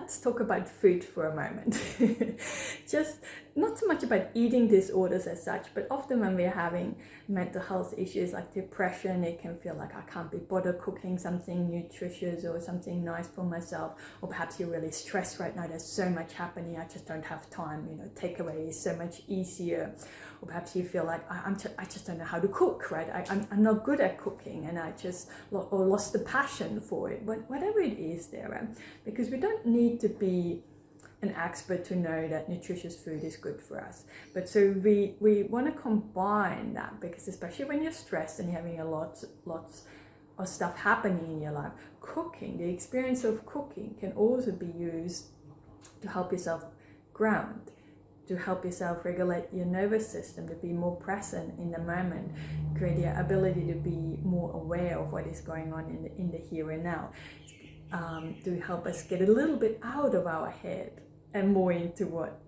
let's talk about food for a moment. Just not so much about eating disorders as such, but often when we're having mental health issues like depression, it can feel like I can't be bothered cooking something nutritious or something nice for myself. Or perhaps you're really stressed right now, there's so much happening, I just don't have time, takeaway is so much easier. Or perhaps you feel like I just don't know how to cook, right? I'm not good at cooking, and I just lost the passion for it. But whatever it is there, because we don't need to be an expert to know that nutritious food is good for us. But so we want to combine that, because especially when you're stressed and you're having lots of stuff happening in your life, cooking, the experience of cooking can also be used to help yourself ground, to help yourself regulate your nervous system, to be more present in the moment, create the ability to be more aware of what is going on in the here and now, to help us get a little bit out of our head and more into what,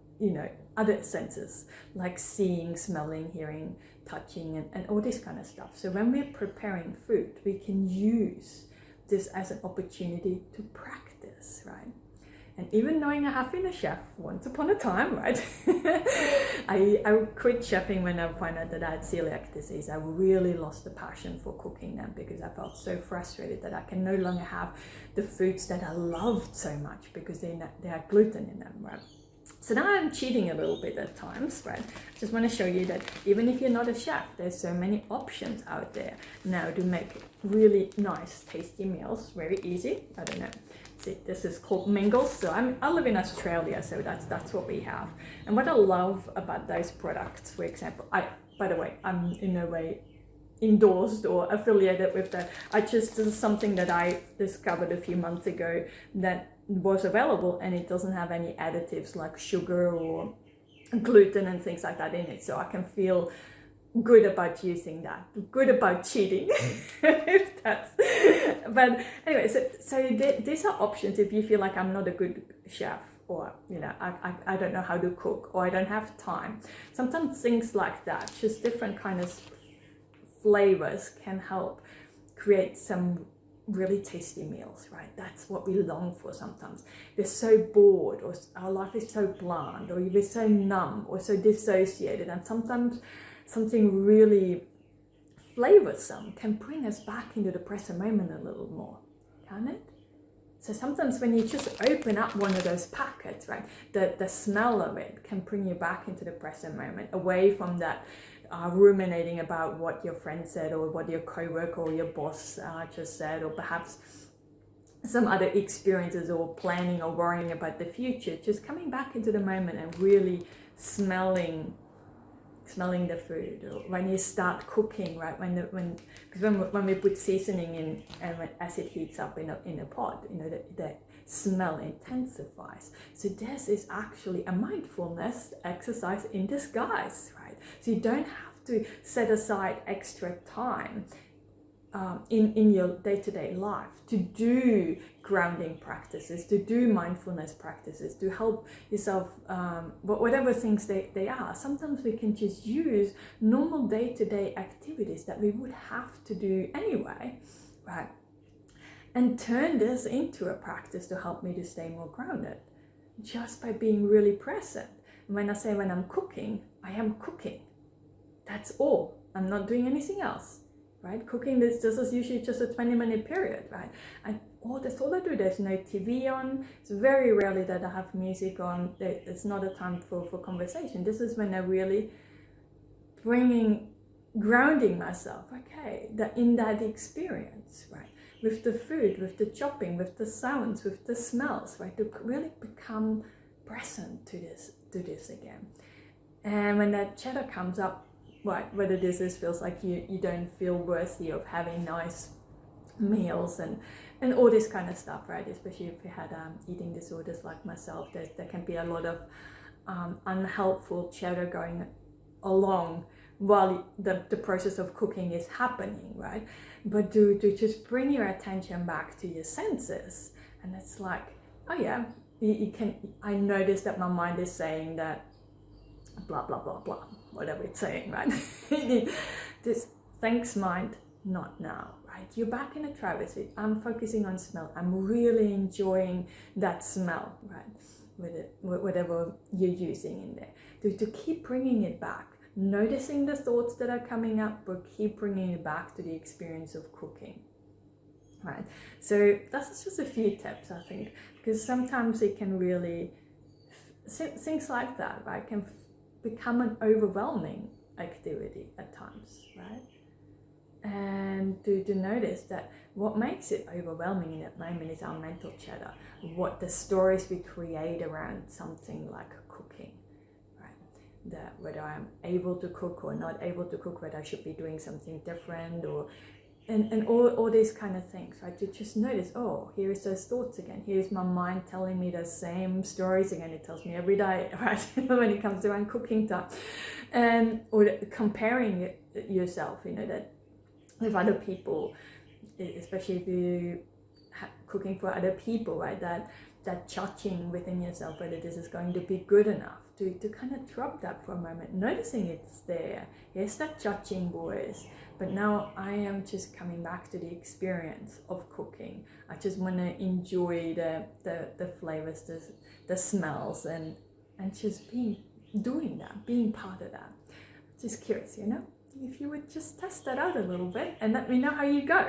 other senses, like seeing, smelling, hearing, touching, and all this kind of stuff. So when we're preparing food, we can use this as an opportunity to practice, right? And even knowing I have been a chef once upon a time, right? I quit chefing when I found out that I had celiac disease. I really lost the passion for cooking then, because I felt so frustrated that I can no longer have the foods that I loved so much because they had gluten in them, right? So now I'm cheating a little bit at times, right? Just want to show you that even if you're not a chef, there's so many options out there now to make really nice, tasty meals. Very easy. I don't know. See, this is called Mingles. So I live in Australia, so that's what we have. And what I love about those products, for example, by the way, I'm in no way endorsed or affiliated with that. This is something that I discovered a few months ago that was available, and it doesn't have any additives like sugar or gluten and things like that in it. So I can feel good about using that, good about cheating. If that's, but anyway, so these are options if you feel like I'm not a good chef, or I don't know how to cook, or I don't have time. Sometimes things like that, just different kind of flavors, can help create some really tasty meals, right? That's what we long for sometimes. We're so bored, or our life is so bland, or we're so numb or so dissociated, and sometimes something really flavorsome can bring us back into the present moment a little more, can't it? So sometimes when you just open up one of those packets, right, the smell of it can bring you back into the present moment, away from that ruminating about what your friend said, or what your coworker or your boss just said, or perhaps some other experiences, or planning or worrying about the future. Just coming back into the moment and really smelling the food. Or when you start cooking, right, when we put seasoning in, and as it heats up in a pot, the smell intensifies. So this is actually a mindfulness exercise in disguise, right? So you don't have to set aside extra time in your day-to-day life to do grounding practices, to do mindfulness practices, to help yourself, whatever things they are. Sometimes we can just use normal day-to-day activities that we would have to do anyway, right? And turn this into a practice to help me to stay more grounded, just by being really present. And when I say when I'm cooking, I am cooking. That's all. I'm not doing anything else, right? Cooking, this is usually just a 20-minute period, right? And that's all I do. There's no TV on. It's very rarely that I have music on. It's not a time for conversation. This is when I really grounding myself, okay, in that experience, right? With the food, with the chopping, with the sounds, with the smells, right? To really become present to this again. And when that chatter comes up, right, whether this feels like you don't feel worthy of having nice meals and all this kind of stuff, right? Especially if you had eating disorders like myself, there can be a lot of unhelpful chatter going along while the process of cooking is happening, right? But to just bring your attention back to your senses, and it's like, oh yeah, I notice that my mind is saying that blah blah blah blah, whatever it's saying, right? This thanks mind, not now, right? right? You're back in the driver's seat. I'm focusing on smell. I'm really enjoying that smell, right? Whatever you're using in there. To keep bringing it back, noticing the thoughts that are coming up, but keep bringing it back to the experience of cooking. Right, so that's just a few tips, I think, because sometimes it can really, things like that, right, can become an overwhelming activity at times, right? And to notice that what makes it overwhelming in that moment is our mental chatter, what the stories we create around something like cooking, right? That whether I'm able to cook or not able to cook, whether I should be doing something different, or and all these kind of things, right? To just notice, oh, here's those thoughts again. Here's my mind telling me the same stories again. It tells me every day, right? When it comes around cooking time, or comparing yourself, that with other people, especially if you cooking for other people, right? That judging within yourself whether this is going to be good enough. To kind of drop that for a moment, noticing it's there. Yes, that judging voice, but now I am just coming back to the experience of cooking. I just want to enjoy the flavors, the smells, and just doing that, being part of that. Just curious, if you would just test that out a little bit and let me know how you go.